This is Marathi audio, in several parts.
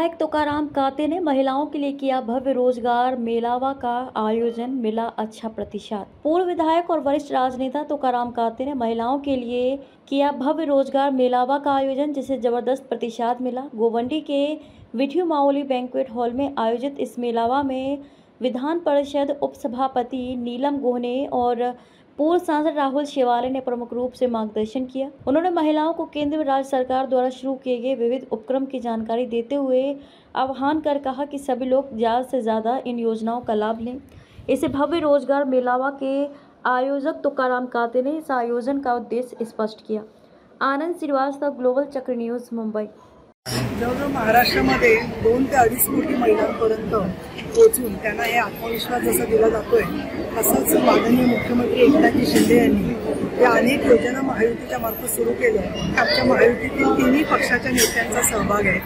विधायक तुकाराम काते ने महिलाओं के लिए किया भव्य रोजगार मेलावा का आयोजन, मिला अच्छा प्रतिशत। पूर्व विधायक और वरिष्ठ राजनेता तुकाराम काते ने महिलाओं के लिए किया भव्य रोजगार मेलावा का आयोजन, जिसे जबरदस्त प्रतिशत मिला। गोवंडी के विठियो माओली बैंक्वेट हॉल में आयोजित इस मेलावा में विधान परिषद उपसभापति नीलम गोहने और पूर्व सांसद राहुल शेवाले ने प्रमुख रूप से मार्गदर्शन किया। उन्होंने महिलाओं को केंद्र व राज्य सरकार द्वारा शुरू किए गए विविध उपक्रम की जानकारी देते हुए आह्वान कर कहा कि सभी लोग ज़्यादा से ज़्यादा इन योजनाओं का लाभ लें। इसे भव्य रोजगार मेलावा के आयोजक तुकाराम काते ने इस आयोजन का उद्देश्य स्पष्ट किया। आनंद श्रीवास्तव, ग्लोबल चक्र न्यूज, मुंबई। जवळजवळ महाराष्ट्रामध्ये 2 ते 2.5 कोटी महिलांपर्यंत पोहोचून त्यांना हे आत्मविश्वास जसा दिला जातोय, तसंच माननीय मुख्यमंत्री एकनाथ शिंदे यांनी या अनेक योजना महायुतीच्या मार्फत सुरू केल्या। आमच्या महायुतीतील तिन्ही पक्षाच्या नेत्यांचा सहभाग आहे।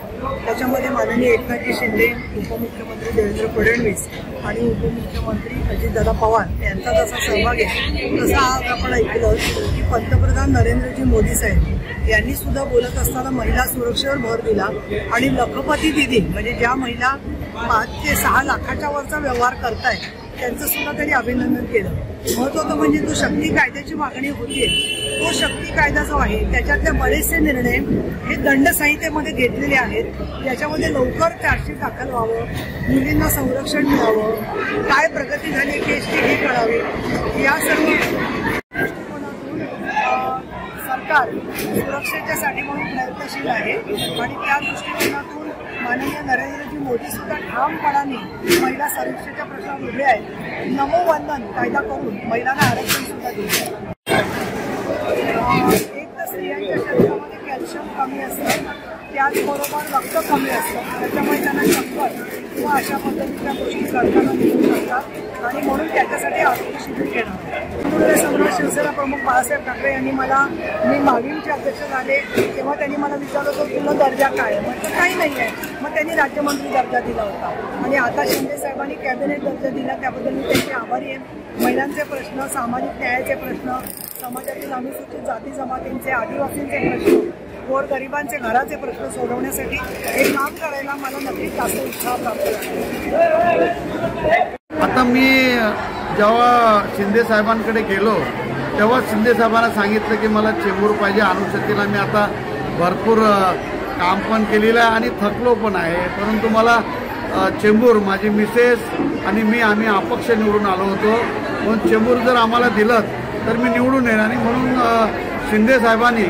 त्याच्यामध्ये माननीय एकनाथ शिंदे, उपमुख्यमंत्री देवेंद्र फडणवीस आणि उपमुख्यमंत्री अजितदादा पवार यांचा जसा सहभाग आहे, तसा आज आपण ऐकलं की पंतप्रधान नरेंद्रजी मोदी साहेब यांनी सुद्धा बोलत असताना महिला सुरक्षेवर भर दिला आणि लखपती दिदी म्हणजे ज्या महिला 5 ते 6 लाखाच्या वरचा व्यवहार करतायत त्यांचं सुद्धा त्यांनी अभिनंदन केलं। महत्त्वाचं म्हणजे जो शक्ती कायद्याची मागणी होती, तो शक्ती कायदा जो आहे त्याच्यातले बरेचसे निर्णय हे दंडसंहितेमध्ये घेतलेले आहेत। त्याच्यामध्ये लवकर चार्जशीट दाखल व्हावं, मुलींना संरक्षण मिळावं, काय प्रगती झाली केसची हे कळावे, या सर्व सरकार सुरक्षेच्यासाठी म्हणून प्रयत्नशील आहे आणि त्या दृष्टिकोनातून माननीय नरेंद्रजी मोदी सुद्धा ठामपणाने महिला सुरक्षेच्या प्रश्नावर उभे आहेत। नमो वंदन कायदा करून महिलांना आरक्षण सुद्धा दिले। एक तर स्त्रियांच्या शरीरामध्ये कॅल्शियम कमी असतं, त्याचबरोबर रक्त कमी असतं, त्याच्यामुळे त्यांना चक्कर किंवा अशा पद्धतीच्या गोष्टी करताना मिळू शकतात आणि म्हणून त्याच्यासाठी आरोग्य शिबिर घेणार। सम्राट शिवसेना प्रमुख बाळासाहेब ठाकरे यांनी मला, मी माविमचे अध्यक्ष झाले तेव्हा त्यांनी मला विचारलं होतं तुला दर्जा काय, म्हटलं काही नाही आहे। मग त्यांनी राज्यमंत्री दर्जा दिला होता आणि आता शिंदे साहेबांनी कॅबिनेट दर्जा दिला, त्याबद्दल मी त्यांचे आभारी आहे। महिलांचे प्रश्न, सामाजिक न्यायाचे प्रश्न, समाजातील अनुसूचित जाती जमातींचे, आदिवासींचे प्रश्न, गोरगरिबांचे घराचे प्रश्न सोडवण्यासाठी हे काम करायला मला नक्कीच जास्त उत्साह प्राप्त झाला। आता मी जेव्हा शिंदे साहेबांकडे गेलो तेव्हा शिंदे साहेबांना सांगितलं की मला चेंबूर पाहिजे। अनुसूचितला मी आता भरपूर काम पण केलेलं आहे आणि थकलो पण आहे, परंतु मला चेंबूर, माझी मिसेस आणि आम्ही अपक्ष निवडून आलो होतो, म्हणून चेंबूर जर आम्हाला दिलं तर मी निवडून येणार आणि म्हणून शिंदे साहेबांनी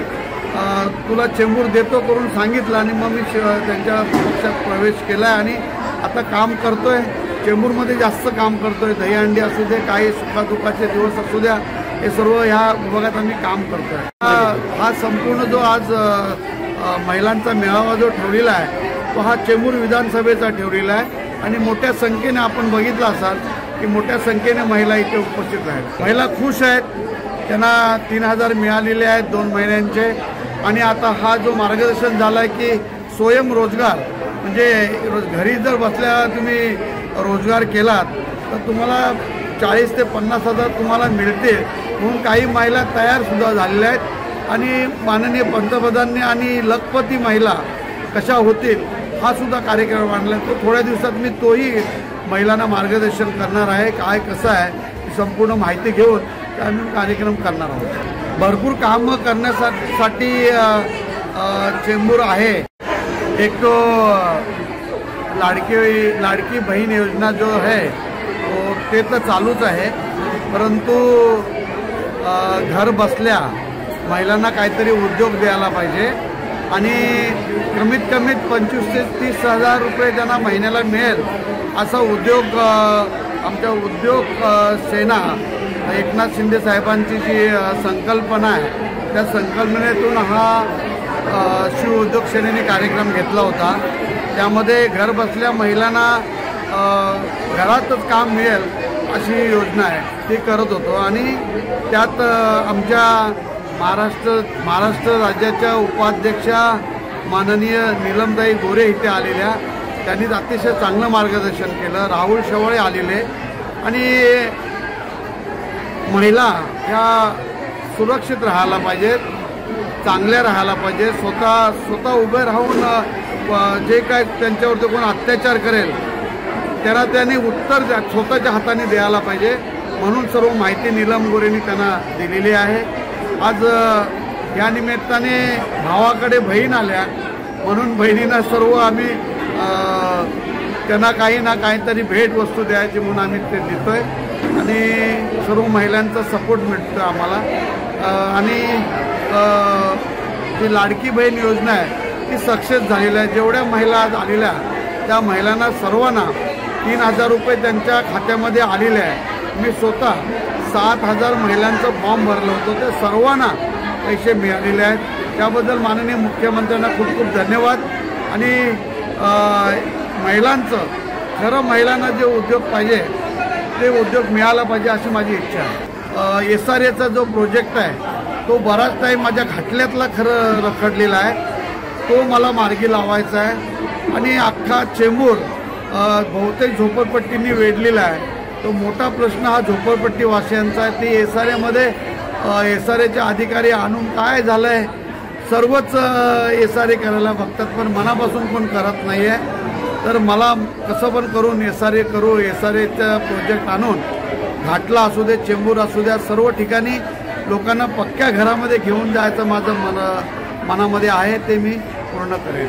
तुला चेंबूर देतो करून सांगितलं आणि मग मी त्यांच्या पक्षात प्रवेश केला आणि आता काम करतोय। चेंबूरमध्ये जास्त काम करतोय, दहीहंडी असू दे, काही सुखादुखाचे दिवस असू द्या, हे सर्व ह्या विभागात आम्ही काम करतोय। हा संपूर्ण जो आज महिलांचा मेळावा जो ठेवलेला आहे तो हा चेंबूर विधानसभेचा ठेवलेला आहे आणि मोठ्या संख्येने आपण बघितलं असाल की मोठ्या संख्येने महिला इथे उपस्थित आहेत। महिला खुश आहेत, त्यांना 3000 मिळालेले आहेत 2 महिन्यांचे आणि आता हा जो मार्गदर्शन झाला आहे की स्वयंरोजगार म्हणजे घरी जर बसल्या तुम्ही रोजगार केलात तर तुम्हाला 40 ते 50 हजार तुम्हाला मिळते, म्हणून काही महिला तयार सुद्धा झालेल्या आहेत आणि माननीय पंतप्रधानांनी आणि लखपती महिला कशा होतील हा सुद्धा कार्यक्रम आणला। तो थोड्या दिवसात मी तोही महिलांना मार्गदर्शन करणार आहे, काय कसं आहे संपूर्ण माहिती घेऊन आम्ही कार्यक्रम करणार आहोत। भरपूर कामं करण्यासाठी चेंबूर आहे। एक तो लाडकी बहीण योजना जो है तो ते तर चालूच आहे, परंतु घर बसल्या महिलांना काहीतरी उद्योग द्यायला पाहिजे आणि कमीत कमी 25 ते 30 हजार रुपये त्यांना महिन्याला मिळेल असा उद्योग आमच्या उद्योग सेना एकनाथ शिंदे साहेबांची जी संकल्पना आहे त्या संकल्पनेतून हा शिव उद्योग सेनेने कार्यक्रम घेतला होता। त्यामध्ये घर बसल्या महिलांना घरातच काम मिळेल अशी योजना आहे, ती करत होतो आणि त्यात आमच्या महाराष्ट्र राज्याच्या उपाध्यक्षा माननीय नीलमताई गोरे इथे आलेल्या, त्यांनी अतिशय चांगलं मार्गदर्शन केलं। राहुल शेवाळे आलेले आणि महिला ह्या सुरक्षित राहायला पाहिजेत, चांगल्या राहायला पाहिजे, स्वतः उभे राहून जे काय त्यांच्यावरती कोण अत्याचार करेल त्यांना त्यांनी उत्तर स्वतःच्या हाताने द्यायला पाहिजे, म्हणून सर्व माहिती नीलम गोरेंनी त्यांना दिलेली आहे. आज या निमित्ताने भावाकडे बहीण आल्या म्हणून बहिणींना सर्व आम्ही त्यांना काही ना काहीतरी भेट वस्तू द्यायची म्हणून आम्ही ते देतोय आणि सर्व महिलांचा सपोर्ट मिळतो आम्हाला. आणि जी लाडकी बहीण योजना आहे ती सक्सेस झालेली आहे. जेवढ्या महिला आज आलेल्या त्या महिलांना सर्वांना 3,000 रुपये त्यांच्या खात्यामध्ये आलेले आहे. मी स्वतः 7,000 महिलांचं फॉर्म भरलं होतं, ते सर्वांना पैसे मिळालेले आहेत. त्याबद्दल माननीय मुख्यमंत्र्यांना खूप खूप धन्यवाद. आणि महिलांचं खरं महिलांना जे उद्योग पाहिजे ते उद्योग मिळाला पाहिजे अशी माझी इच्छा आहे. SRAचा जो प्रोजेक्ट आहे तो बराच टाईम माझ्या घाटल्यातला खरं रखडलेला आहे, तो मला मार्गी लावायचा आहे. आणि अख्खा चेंबूर बहुतेक झोपडपट्टींनी वेढलेला आहे. तो मोठा प्रश्न हा झोपडपट्टीवासियांचा आहे. ते SRAमध्ये SRAचे अधिकारी आणून काय झालं आहे, सर्वच SRA करायला बघतात पण मनापासून पण करत नाही आहे. तर मला कसं पण करून SRA करू, SRAचा प्रोजेक्ट आणून घाटला असू दे, चेंबूर असू द्या, सर्व ठिकाणी लोकांना पक्क्या घरामध्ये घेऊन जायचं माझं मनामध्ये आहे, ते मी पूर्ण करेन.